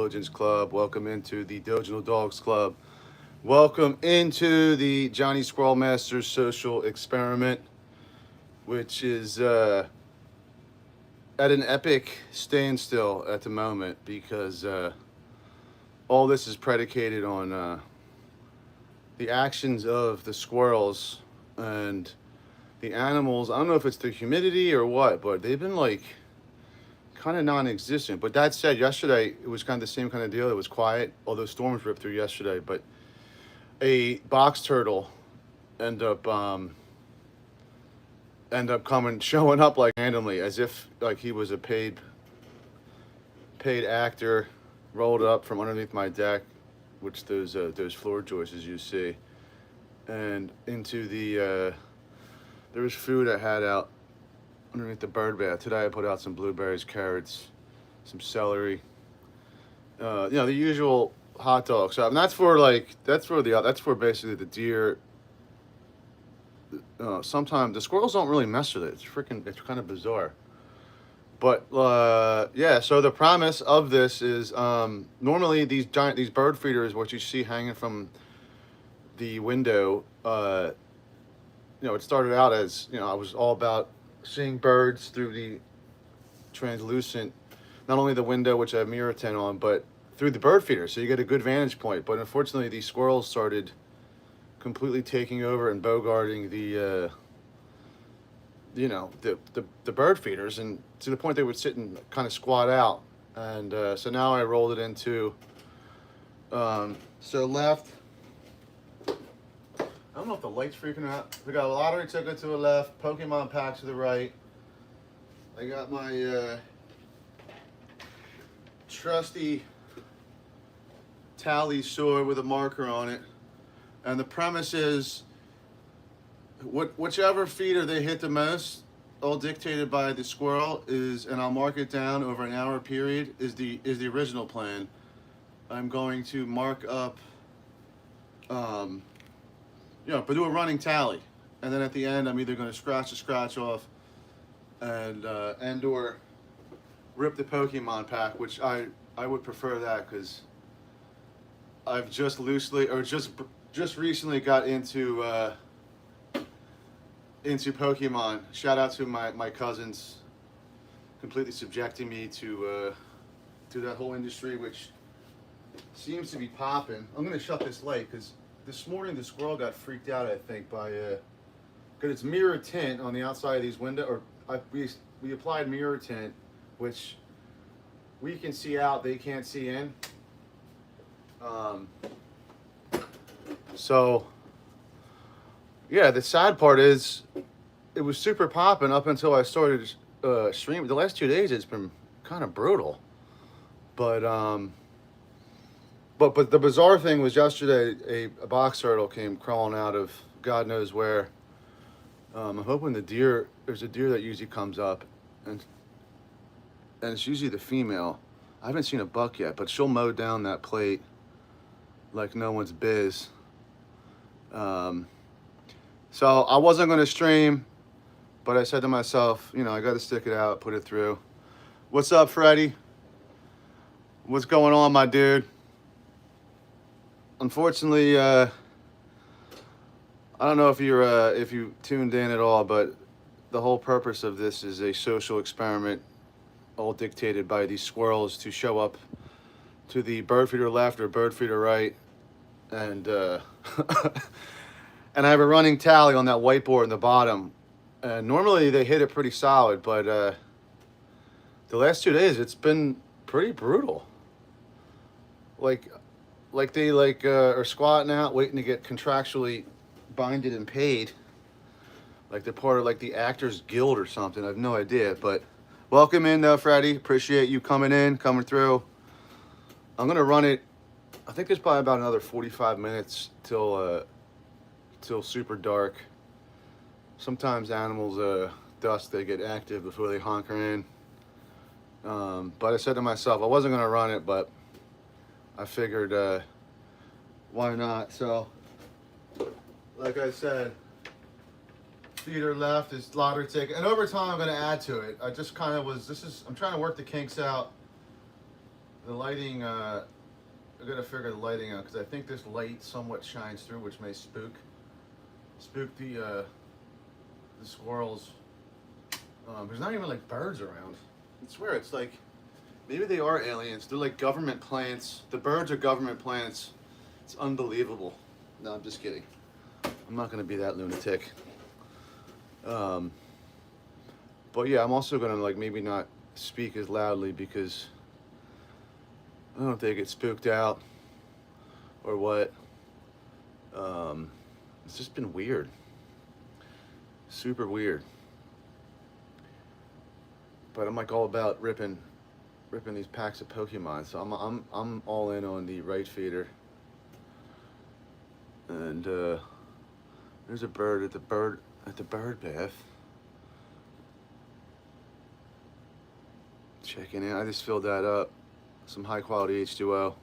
Diligence Club. Welcome into the Diligent Dogs Club. Welcome into the Johnny Squirrel Masters social experiment, which is at an epic standstill at the moment because all this is predicated on the actions of the squirrels and the animals. I don't know if it's the humidity or what, but they've been like kind of non-existent. But that said, yesterday it was kind of the same kind of deal. It was quiet, although storms ripped through yesterday. But a box turtle end up showing up like randomly, as if like he was a paid actor, rolled up from underneath my deck, which those floor joists you see, and into the there was food I had out underneath the bird bath. Today I put out some blueberries, carrots, some celery. The usual hot dog stuff. And that's for basically the deer. Sometimes the squirrels don't really mess with it. It's kind of bizarre. But yeah, so the premise of this is normally these bird feeders, what you see hanging from the window, it started out as, I was all about seeing birds through the translucent, not only the window, which I have mirror tint on, but through the bird feeder, so you get a good vantage point. But unfortunately, these squirrels started completely taking over and bogarting the bird feeders, and to the point they would sit and kind of squat out. And so now I rolled it into so left. I don't know if the light's freaking out. We got a lottery ticket to the left, Pokemon pack to the right. I got my trusty tally sword with a marker on it. And the premise is whichever feeder they hit the most, all dictated by the squirrel, and I'll mark it down over an hour period, is the original plan. I'm going to mark up but do a running tally, and then at the end I'm either going to scratch the scratch off and or rip the Pokemon pack, which I would prefer that, because I've just recently got into Pokemon. Shout out to my cousins, completely subjecting me to that whole industry, which seems to be popping. I'm going to shut this light because this morning the squirrel got freaked out, I think, by because it's mirror tint on the outside of these windows, we applied mirror tint, which we can see out, they can't see in. So yeah, the sad part is it was super popping up until I started streaming. The last 2 days it's been kind of brutal, but the bizarre thing was yesterday a box turtle came crawling out of God knows where. I'm hoping there's a deer that usually comes up, and it's usually the female. I haven't seen a buck yet, but she'll mow down that plate like no one's biz. So I wasn't going to stream, but I said to myself, I got to stick it out, put it through. What's up, Freddie? What's going on, my dude? Unfortunately, I don't know if you tuned in at all, but the whole purpose of this is a social experiment, all dictated by these squirrels to show up to the bird feeder left or bird feeder right, and and I have a running tally on that whiteboard in the bottom. And normally they hit it pretty solid, but the last 2 days it's been pretty brutal. Like they are squatting out, waiting to get contractually binded and paid, like they're part of like the Actors Guild or something. I have no idea, but welcome in though, Freddie. Appreciate you coming through. I'm gonna run it. I think there's probably about another 45 minutes till super dark. Sometimes animals dusk, they get active before they honker in. But I said to myself I wasn't gonna run it, but I figured why not? So like I said, feeder left is lottery ticket, and over time I'm going to add to it. I just kind of I'm trying to work the kinks out The lighting, I gotta figure the lighting out because I think this light somewhat shines through, which may spook the squirrels. There's not even like birds around. I swear it's like maybe they are aliens. They're like government plants. The birds are government plants. It's unbelievable. No, I'm just kidding. I'm not gonna be that lunatic. But yeah, I'm also gonna like maybe not speak as loudly because I don't know if they get spooked out or what. It's just been weird. Super weird. But I'm like all about ripping these packs of Pokemon. So I'm all in on the right feeder. And there's a bird at the bird bath. Checking in. I just filled that up. Some high quality H2O.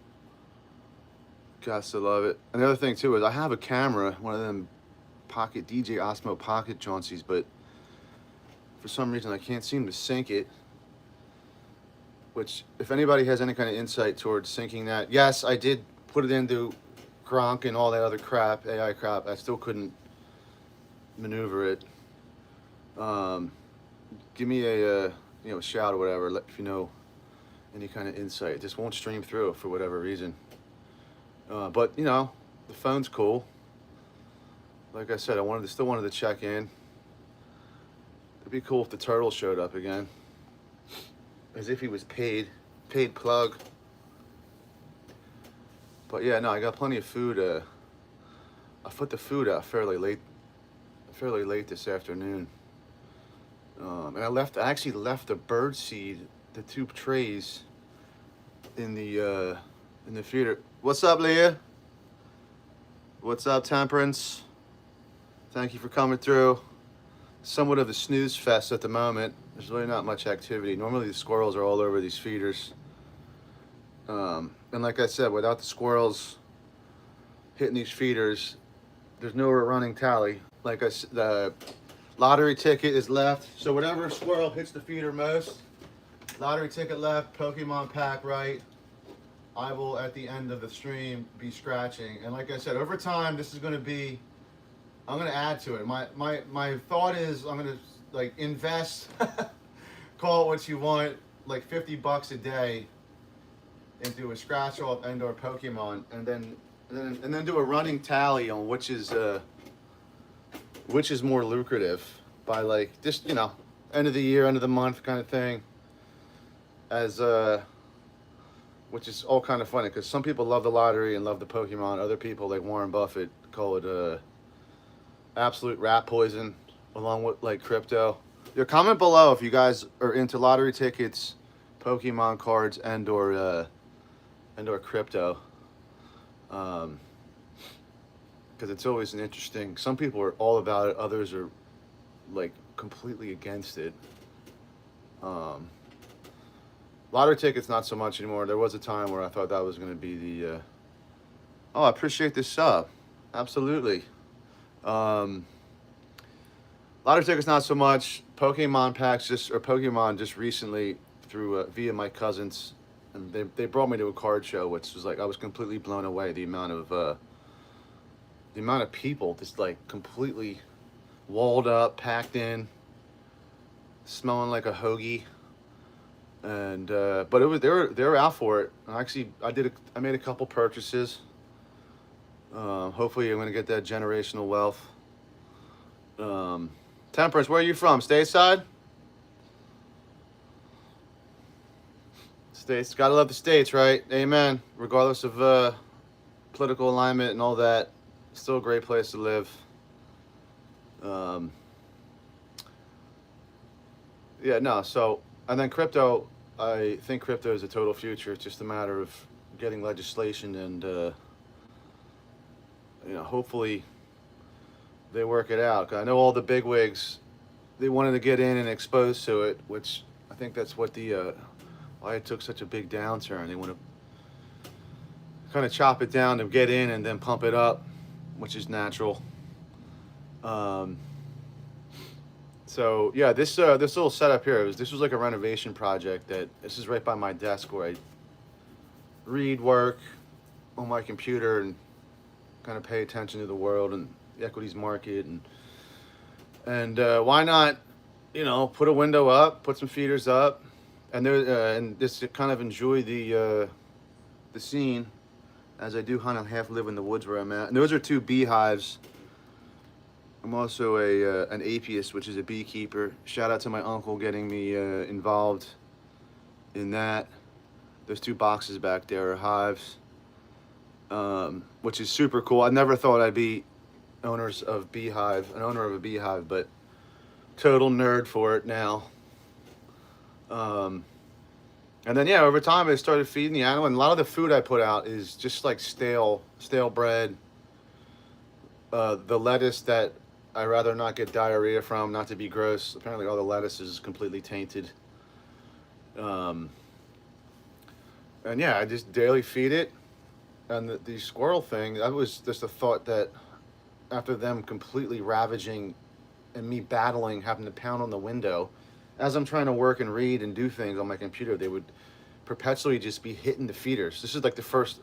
Got to love it. And the other thing too is I have a camera, one of them pocket DJ Osmo pocket Jauncies, but for some reason I can't seem to sync it. Which, if anybody has any kind of insight towards syncing that, yes, I did put it into Gronk and all that other crap, AI crap. I still couldn't maneuver it. Give me a shout or whatever if you know any kind of insight. It just won't stream through for whatever reason. But the phone's cool. Like I said, still wanted to check in. It'd be cool if the turtle showed up again, as if he was paid plug. But yeah, no, I got plenty of food. I put the food out fairly late this afternoon. And I actually left the bird seed, the 2 trays, in the feeder. What's up, Leah? What's up, Temperance? Thank you for coming through. Somewhat of a snooze fest at the moment. There's really not much activity. Normally the squirrels are all over these feeders. And like I said, without the squirrels hitting these feeders, there's no running tally. Like I said, the lottery ticket is left. So whatever squirrel hits the feeder most, lottery ticket left, Pokemon pack right. I will, at the end of the stream, be scratching. And like I said, over time, this is going to be, I'm going to add to it. My thought is I'm going to like invest, call it what you want, like $50 a day into a scratch off and/or Pokemon, and then do a running tally on which is more lucrative by like just end of the year, end of the month kind of thing. As which is all kind of funny because some people love the lottery and love the Pokemon. Other people, like Warren Buffett, call it absolute rat poison, along with like crypto. Your comment below if you guys are into lottery tickets, Pokemon cards, and/or crypto. Because it's always an interesting. Some people are all about it. Others are like completely against it. Lottery tickets, not so much anymore. There was a time where I thought that was going to be the. Oh, I appreciate this sub. Absolutely. Lottery tickets, not so much. Pokemon packs Pokemon just recently through via my cousins, and they brought me to a card show, which was like I was completely blown away. The amount of people just like completely walled up, packed in, smelling like a hoagie. And but it was they were out for it. Actually, I made a couple purchases. Hopefully, I'm gonna get that generational wealth. Temperance, where are you from? Stateside. States, gotta love the states, right? Amen. Regardless of political alignment and all that, still a great place to live. Yeah, no. So. And then crypto, I think crypto is a total future. It's just a matter of getting legislation and, hopefully they work it out. I know all the bigwigs, they wanted to get in and expose to it, which I think that's what why it took such a big downturn. They want to kind of chop it down to get in and then pump it up, which is natural. So yeah, this little setup here, this was like a renovation project this is right by my desk where read, work on my computer, and kind of pay attention to the world and the equities market, and why not, put a window up, put some feeders up, and and just to kind of enjoy the scene, as I do kind of half live in the woods where I'm at. And those are 2 beehives. I'm also an apiist, which is a beekeeper. Shout out to my uncle getting me involved in that. Those 2 boxes back there are hives, which is super cool. I never thought I'd be an owner of a beehive, but total nerd for it now. And then over time I started feeding the animal, and a lot of the food I put out is just like stale bread. The lettuce that I rather not get diarrhea from, not to be gross. Apparently all the lettuce is completely tainted. And I just daily feed it. And the squirrel thing, that was just a thought that after them completely ravaging and me battling, having to pound on the window, as I'm trying to work and read and do things on my computer, they would perpetually just be hitting the feeders. This is like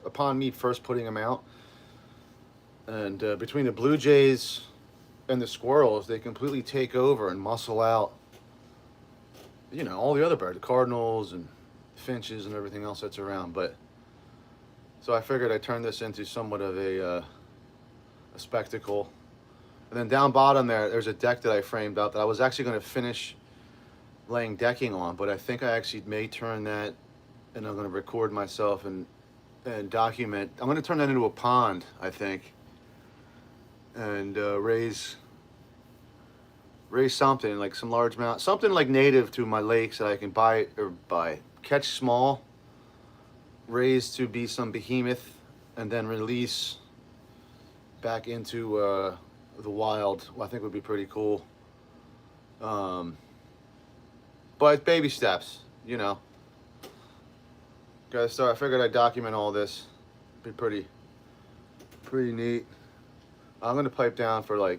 upon me first putting them out. And between the blue jays and the squirrels, they completely take over and muscle out, all the other birds, the cardinals and finches and everything else that's around. But so I figured I'd turn this into somewhat of a spectacle. And then down bottom there's a deck that I framed up that I was actually going to finish laying decking on, but I think I actually may turn that, and I'm going to record myself and document. I'm going to turn that into a pond, I think, and raise something like some large amount, something like native to my lakes that I can catch small, raise to be some behemoth, and then release back into the wild. I think would be pretty cool. But baby steps, Gotta start. I figured I'd document all this. Be pretty neat. I'm gonna pipe down for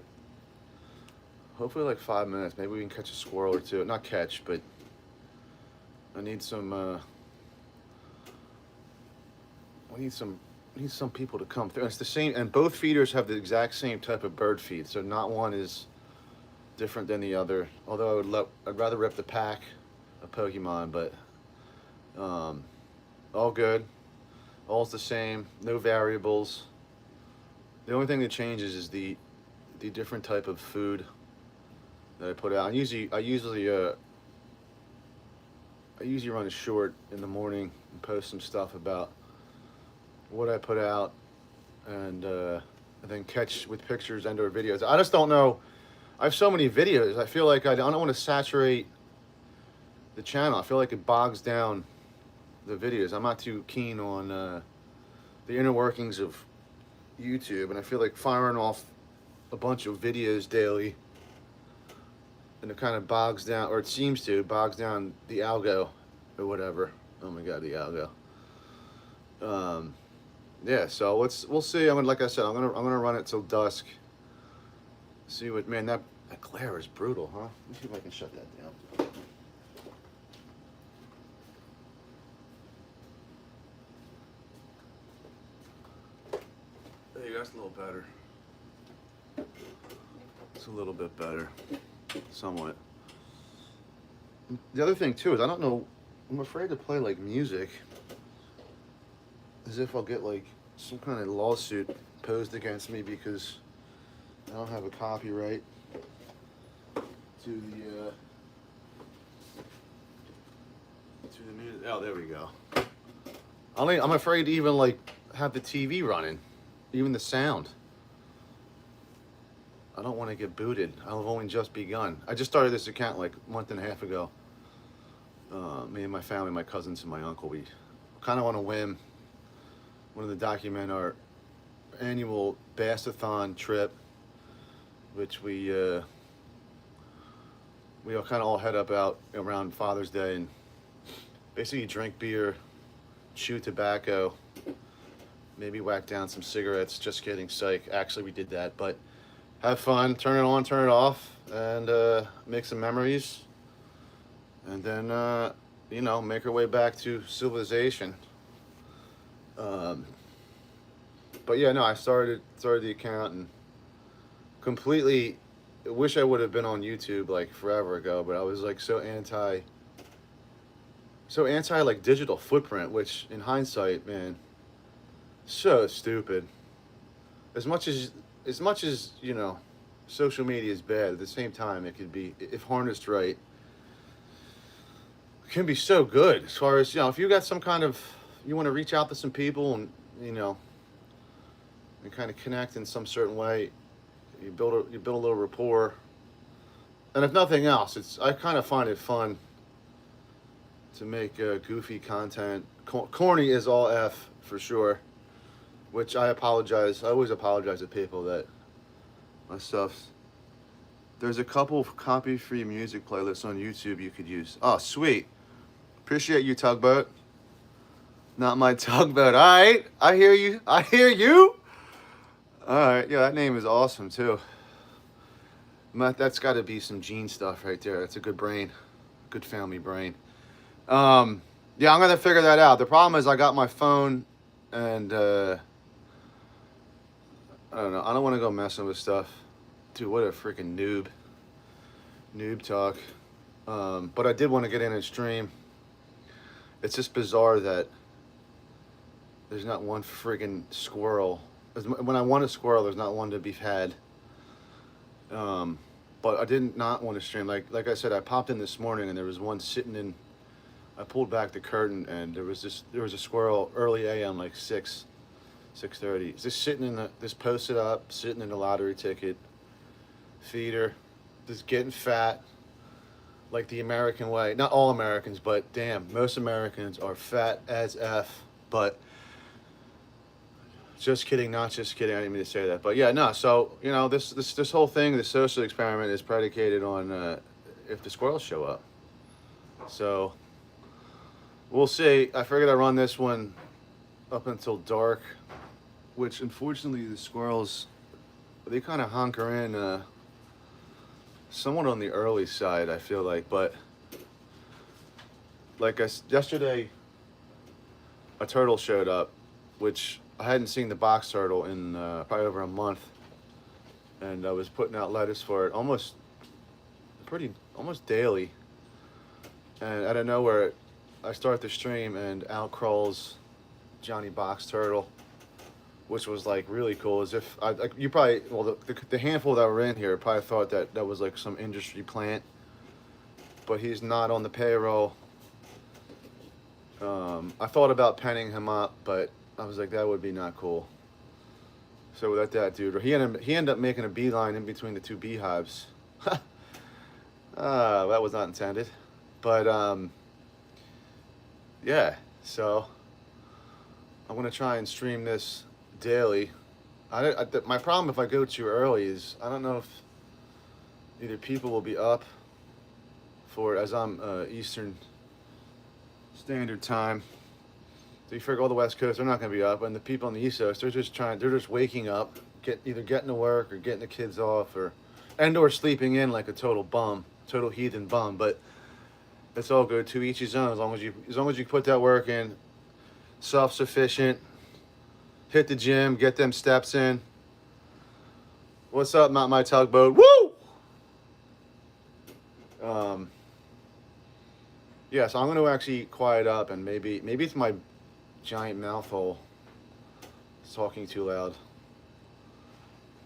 hopefully 5 minutes. Maybe we can catch a squirrel or 2. Not catch, but I need some. We need some people to come through. And it's the same, and both feeders have the exact same type of bird feed, so not one is different than the other. Although I'd rather rip the pack of Pokemon, but all good. All's the same. No variables. The only thing that changes is the different type of food that I put out. I usually run a short in the morning and post some stuff about what I put out, and then catch with pictures and/or videos. I just don't know. I have so many videos. I feel like I don't want to saturate the channel. I feel like it bogs down the videos. I'm not too keen on the inner workings of YouTube, and I feel like firing off a bunch of videos daily, and it kind of bogs down, or it seems to bogs down the algo or whatever. Oh my god, the algo. So we'll see. Like I said, I'm gonna run it till dusk. See what, man, that glare is brutal, huh? Let me see if I can shut that down. There you go, that's a little better. It's a little bit better, somewhat. The other thing too is I don't know. I'm afraid to play music, as if I'll get some kind of lawsuit posed against me because I don't have a copyright to the music. Oh, there we go. I'm afraid to even have the TV running, even the sound. I don't want to get booted. I've only just begun. I just started this account a month and a half ago. Me and my family, my cousins and my uncle, we kind of on a whim wanted to document our annual Bassathon trip, which we all kind of all head up out around Father's Day and basically drink beer, chew tobacco, maybe whack down some cigarettes. Just kidding, psych. Actually, we did that, but have fun, turn it on, turn it off, and make some memories, and then make our way back to civilization. Um, but yeah, no, I started the account and completely. I wish I would have been on YouTube like forever ago, but I was like so anti like digital footprint, which in hindsight, man, so stupid. As much as you know, social media is bad. At the same time, it could be, if harnessed right, it can be so good. As far as, you know, if you got some kind of, you want to reach out to some people and, you know, and kind of connect in some certain way, you build a little rapport. And if nothing else, I kind of find it fun to make goofy content. Corny is all F for sure. Which I apologize. I always apologize to people that my stuff's. There's a couple of copy-free music playlists on YouTube you could use. Oh, sweet. Appreciate you, Tugboat. Not my Tugboat. All right. I hear you. I hear you. All right. Yeah, that name is awesome, too. That's got to be some gene stuff right there. That's a good brain. Good family brain. Yeah, I'm going to figure that out. The problem is I got my phone and, I don't know. I don't want to go messing with stuff. Dude, what a freaking noob. Noob talk. But I did want to get in and stream. It's just bizarre that there's not one friggin' squirrel. When I want a squirrel, there's not one to be had. But I did not want to stream. Like I said, I popped in this morning and there was one sitting in. I pulled back the curtain and there was a squirrel early AM, like 6:30. Just sitting in just posted up, sitting in the lottery ticket, feeder, just getting fat, like the American way. Not all Americans, but damn, most Americans are fat as F. But just kidding, not just kidding. I didn't mean to say that. But yeah, no. So you know, this whole thing, the social experiment, is predicated on if the squirrels show up. So we'll see. I figured I'd run this one up until dark, which unfortunately the squirrels, they kind of hunker in somewhat on the early side, I feel like. But like yesterday, a turtle showed up, which I hadn't seen the box turtle in probably over a month, and I was putting out lettuce for it almost daily. And out of nowhere, I start the stream and out crawls Johnny Box Turtle, which was like really cool. As if you probably, well, the handful that were in here probably thought that was like some industry plant, but he's not on the payroll. I thought about penning him up, but I was like, that would be not cool. So without that dude, he ended up making a beeline in between the two beehives. That was not intended, but yeah. So I'm gonna try and stream this daily. My problem if I go too early is I don't know if either people will be up for it, as I'm Eastern Standard Time. So you figure all the West Coast, they're not going to be up, and the people on the East Coast, they're just waking up, either getting to work or getting the kids off, or sleeping in like a total heathen bum. But it's all good. To each his own. As long as you put that work in, self-sufficient. Hit the gym, get them steps in. What's up, not my tugboat? Woo! Yeah, so I'm going to actually quiet up, and maybe it's my giant mouth hole. It's talking too loud.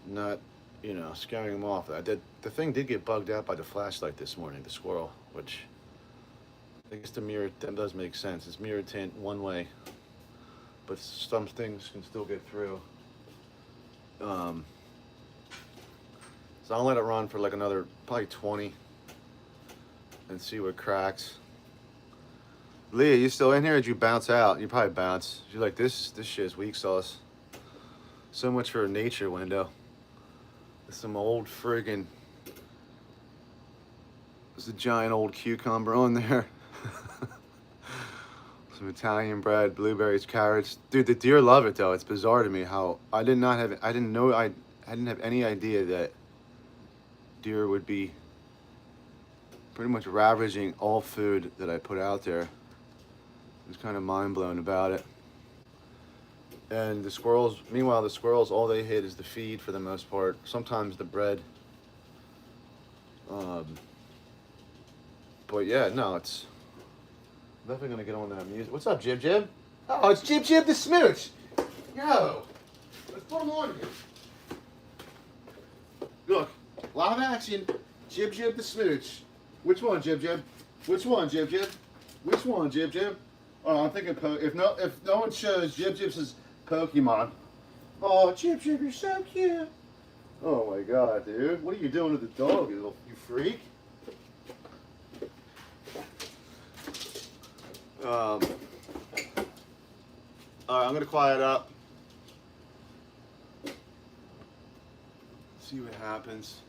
Not, scaring him off. The thing did get bugged out by the flashlight this morning, the squirrel, which I guess that does make sense. It's mirror tint one way, but some things can still get through. So I'll let it run for like another probably 20 and see what cracks. Leah, you still in here? Or did you bounce out? You probably bounce. You're like, this shit is weak sauce. So much for a nature window. Some old friggin'. There's a giant old cucumber on there. Some Italian bread, blueberries, carrots. Dude, the deer love it though. It's bizarre to me how I didn't have any idea that deer would be pretty much ravaging all food that I put out there. I was kind of mind blown about it. And the squirrels, meanwhile, the squirrels, all they hit is the feed for the most part. Sometimes the bread. Um, but yeah, no, it's definitely gonna get on that music. What's up, Jib Jib? Oh, it's Jib Jib the Smooch. Yo, let's put him on here. Look, live action, Jib Jib the Smooch. Which one, Jib Jib? Which one, Jib Jib? Which one, Jib Jib? Oh, I'm thinking if no one shows Jib Jib's Pokemon. Oh, Jib Jib, you're so cute. Oh my god, dude. What are you doing to the dog, you freak? Alright, I'm gonna quiet up. See what happens.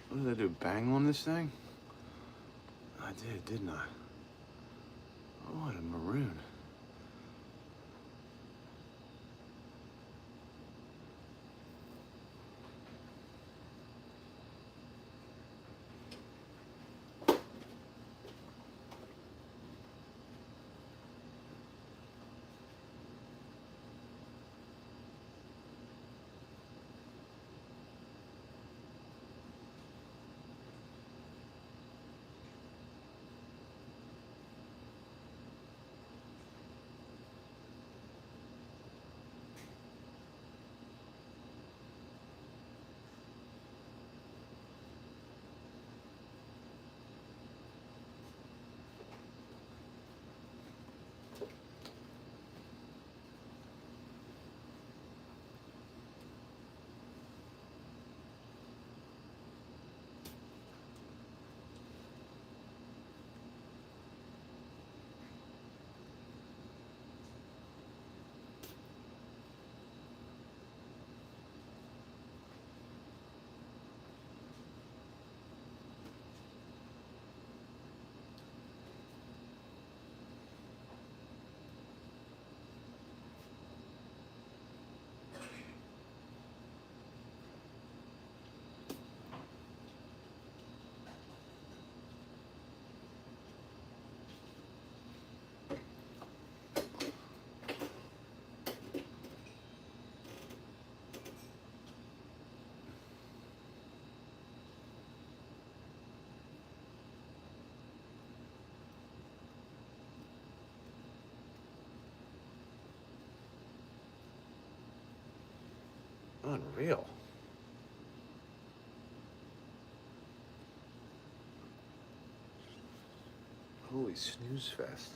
What did I do? Bang on this thing? I did, didn't I? Oh, what a maroon. Unreal. Holy snooze fest.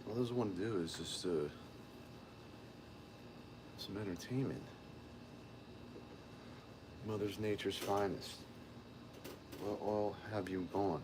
All those want to do is just some entertainment. Mother's Nature's finest. What all have you gone?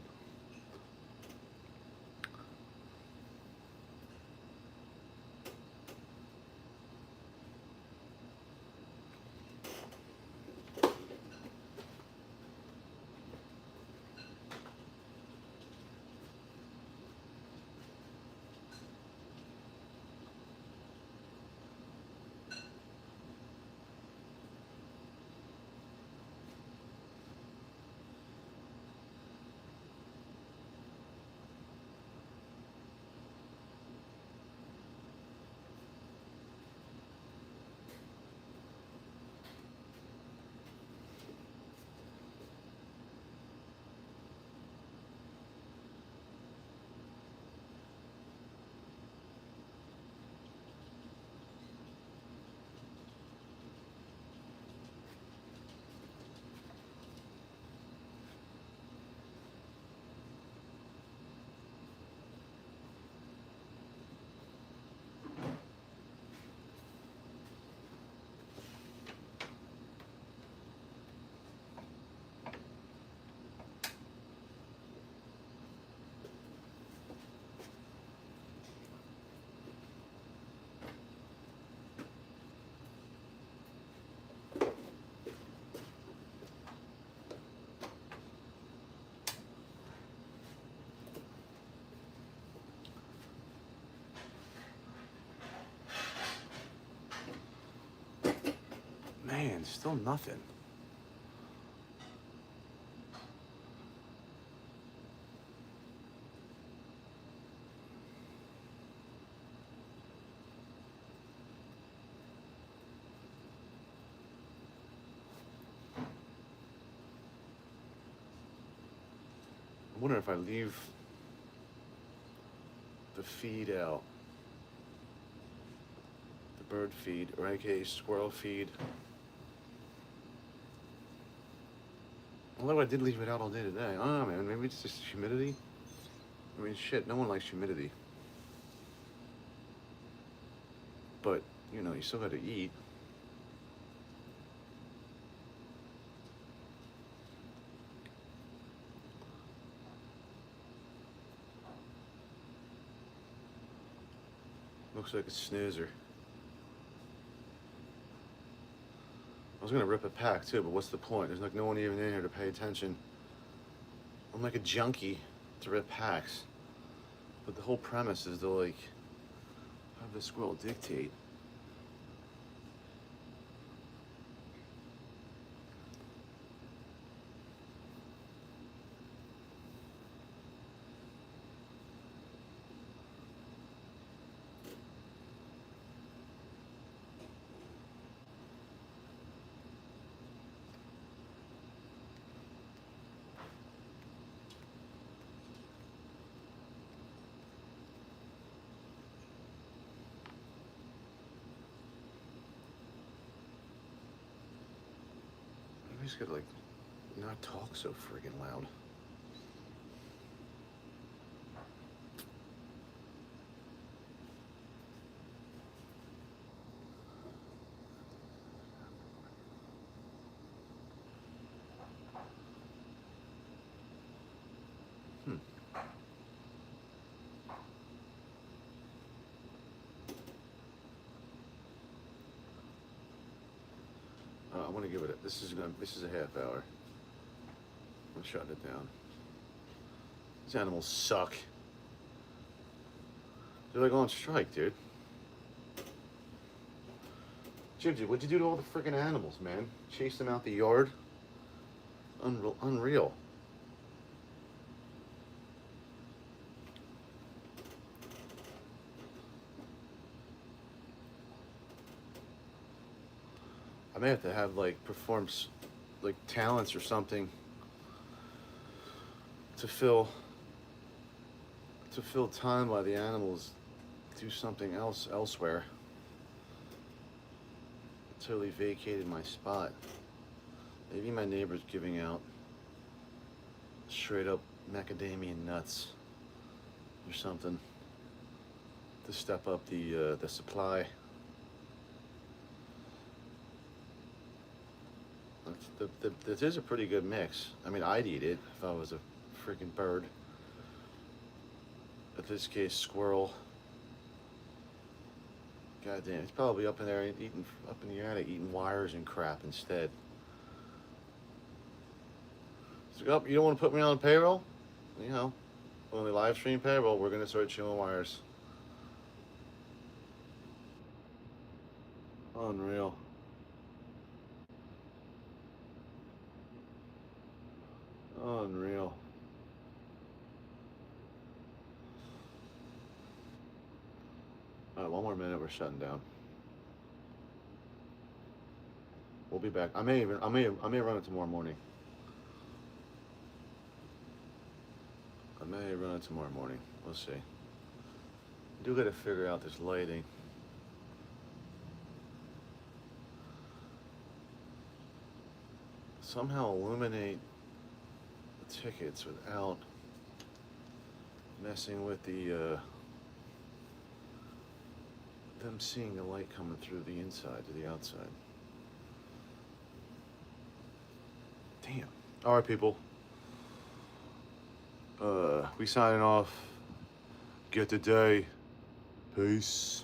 Man, still nothing. wonder if I leave the feed out, the bird feed, or aka squirrel feed. Although I did leave it out all day today. I don't know, man. Maybe it's just humidity. I mean, shit, no one likes humidity. But, you know, you still gotta eat. Looks like a snoozer. I was gonna rip a pack too, but what's the point? There's like no one even in here to pay attention. I'm like a junkie to rip packs. But the whole premise is to like have the squirrel dictate. I just gotta like not talk so friggin' loud. I want to give it a, this is a half hour. I'm shutting it down. These animals suck. They're like on strike, dude. Jimsy, what'd you do to all the freaking animals, man? Chase them out the yard? Unreal. I may have to have like perform like talents or something to fill time while the animals do something else elsewhere. Totally vacated my spot. Maybe my neighbor's giving out straight up macadamia nuts or something to step up the supply. This is a pretty good mix. I mean, I'd eat it if I was a freaking bird. In this case, squirrel. God damn, it's probably up in there eating, up in the attic eating wires and crap instead. So, oh, you don't want to put me on payroll? You know, when we live stream payroll, we're gonna start chewing wires. Unreal. Unreal. All right, one more minute, we're shutting down. We'll be back. I may run it tomorrow morning. I may run it tomorrow morning. We'll see. I do got to figure out this lighting. Somehow illuminate the tickets without messing with the them seeing the light coming through the inside to the outside. Damn. All right, people. We signing off. Get the day. Peace.